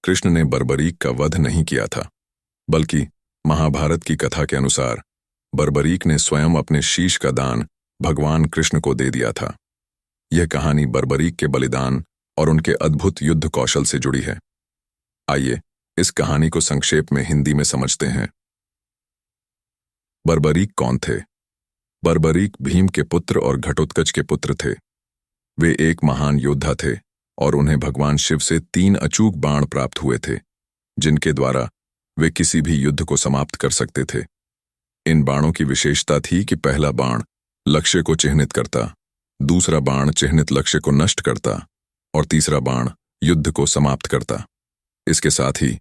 कृष्ण ने बर्बरीक का वध नहीं किया था, बल्कि महाभारत की कथा के अनुसार बर्बरीक ने स्वयं अपने शीश का दान भगवान कृष्ण को दे दिया था। यह कहानी बर्बरीक के बलिदान और उनके अद्भुत युद्ध कौशल से जुड़ी है। आइए इस कहानी को संक्षेप में हिंदी में समझते हैं। बर्बरीक कौन थे? बर्बरीक भीम के पुत्र और घटोत्कच के पुत्र थे। वे एक महान योद्धा थे और उन्हें भगवान शिव से 3 अचूक बाण प्राप्त हुए थे, जिनके द्वारा वे किसी भी युद्ध को समाप्त कर सकते थे। इन बाणों की विशेषता थी कि पहला बाण लक्ष्य को चिह्नित करता, दूसरा बाण चिह्नित लक्ष्य को नष्ट करता और तीसरा बाण युद्ध को समाप्त करता। इसके साथ ही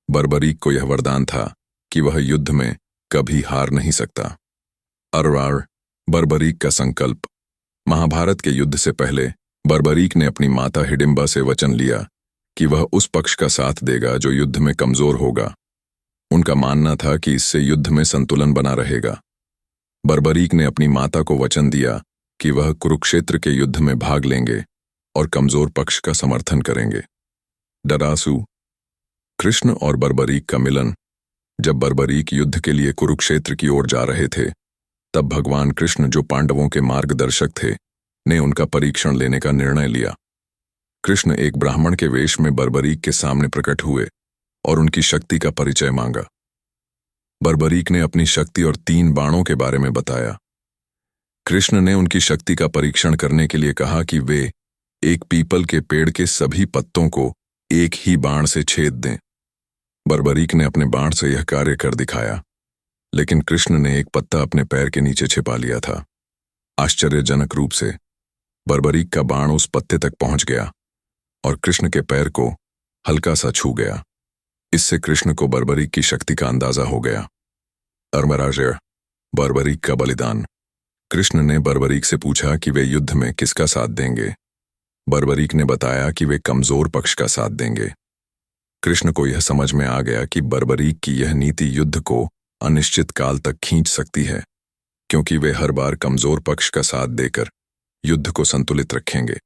बर्बरीक को यह वरदान था कि वह युद्ध में कभी हार नहीं सकता। अरवार बर्बरीक का संकल्प। महाभारत के युद्ध से पहले बर्बरीक ने अपनी माता हिडिंबा से वचन लिया कि वह उस पक्ष का साथ देगा जो युद्ध में कमजोर होगा। उनका मानना था कि इससे युद्ध में संतुलन बना रहेगा। बर्बरीक ने अपनी माता को वचन दिया कि वह कुरुक्षेत्र के युद्ध में भाग लेंगे और कमजोर पक्ष का समर्थन करेंगे। डरासू। कृष्ण और बर्बरीक का मिलन। जब बर्बरीक युद्ध के लिए कुरुक्षेत्र की ओर जा रहे थे, तब भगवान कृष्ण, जो पांडवों के मार्गदर्शक थे, ने उनका परीक्षण लेने का निर्णय लिया। कृष्ण एक ब्राह्मण के वेश में बर्बरीक के सामने प्रकट हुए और उनकी शक्ति का परिचय मांगा। बर्बरीक ने अपनी शक्ति और 3 बाणों के बारे में बताया। कृष्ण ने उनकी शक्ति का परीक्षण करने के लिए कहा कि वे एक पीपल के पेड़ के सभी पत्तों को एक ही बाण से छेद दें। बर्बरीक ने अपने बाण से यह कार्य कर दिखाया, लेकिन कृष्ण ने एक पत्ता अपने पैर के नीचे छिपा लिया था। आश्चर्यजनक रूप से बर्बरीक का बाण उस पत्ते तक पहुंच गया और कृष्ण के पैर को हल्का सा छू गया। इससे कृष्ण को बर्बरीक की शक्ति का अंदाजा हो गया। धर्मराजय बर्बरीक का बलिदान। कृष्ण ने बर्बरीक से पूछा कि वे युद्ध में किसका साथ देंगे। बर्बरीक ने बताया कि वे कमजोर पक्ष का साथ देंगे। कृष्ण को यह समझ में आ गया कि बर्बरीक की यह नीति युद्ध को अनिश्चित काल तक खींच सकती है, क्योंकि वे हर बार कमजोर पक्ष का साथ देकर युद्ध को संतुलित रखेंगे।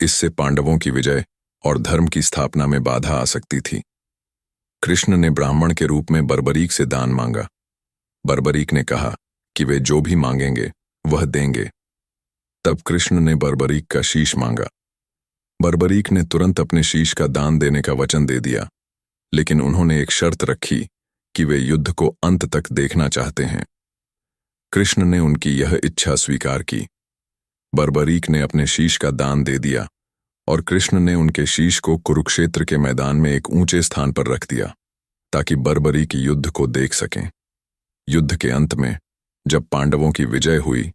इससे पांडवों की विजय और धर्म की स्थापना में बाधा आ सकती थी। कृष्ण ने ब्राह्मण के रूप में बर्बरीक से दान मांगा। बर्बरीक ने कहा कि वे जो भी मांगेंगे वह देंगे। तब कृष्ण ने बर्बरीक का शीश मांगा। बर्बरीक ने तुरंत अपने शीश का दान देने का वचन दे दिया, लेकिन उन्होंने एक शर्त रखी कि वे युद्ध को अंत तक देखना चाहते हैं। कृष्ण ने उनकी यह इच्छा स्वीकार की। बर्बरीक ने अपने शीश का दान दे दिया और कृष्ण ने उनके शीश को कुरुक्षेत्र के मैदान में एक ऊंचे स्थान पर रख दिया, ताकि बर्बरीक युद्ध को देख सकें। युद्ध के अंत में जब पांडवों की विजय हुई,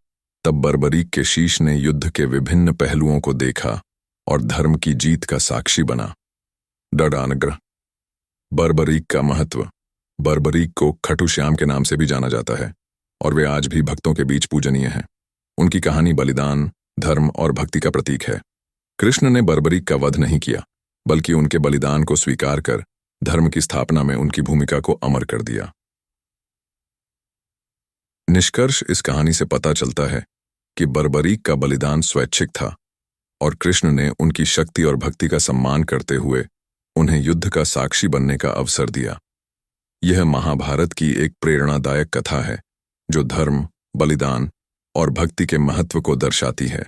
तब बर्बरीक के शीश ने युद्ध के विभिन्न पहलुओं को देखा और धर्म की जीत का साक्षी बना। डडानग्रह बर्बरीक का महत्व। बर्बरीक को खटुश्याम के नाम से भी जाना जाता है और वे आज भी भक्तों के बीच पूजनीय हैं। उनकी कहानी बलिदान, धर्म और भक्ति का प्रतीक है। कृष्ण ने बर्बरीक का वध नहीं किया, बल्कि उनके बलिदान को स्वीकार कर धर्म की स्थापना में उनकी भूमिका को अमर कर दिया। निष्कर्ष इस कहानी से पता चलता है कि बर्बरीक का बलिदान स्वैच्छिक था और कृष्ण ने उनकी शक्ति और भक्ति का सम्मान करते हुए उन्हें युद्ध का साक्षी बनने का अवसर दिया। यह महाभारत की एक प्रेरणादायक कथा है, जो धर्म, बलिदान और भक्ति के महत्व को दर्शाती है।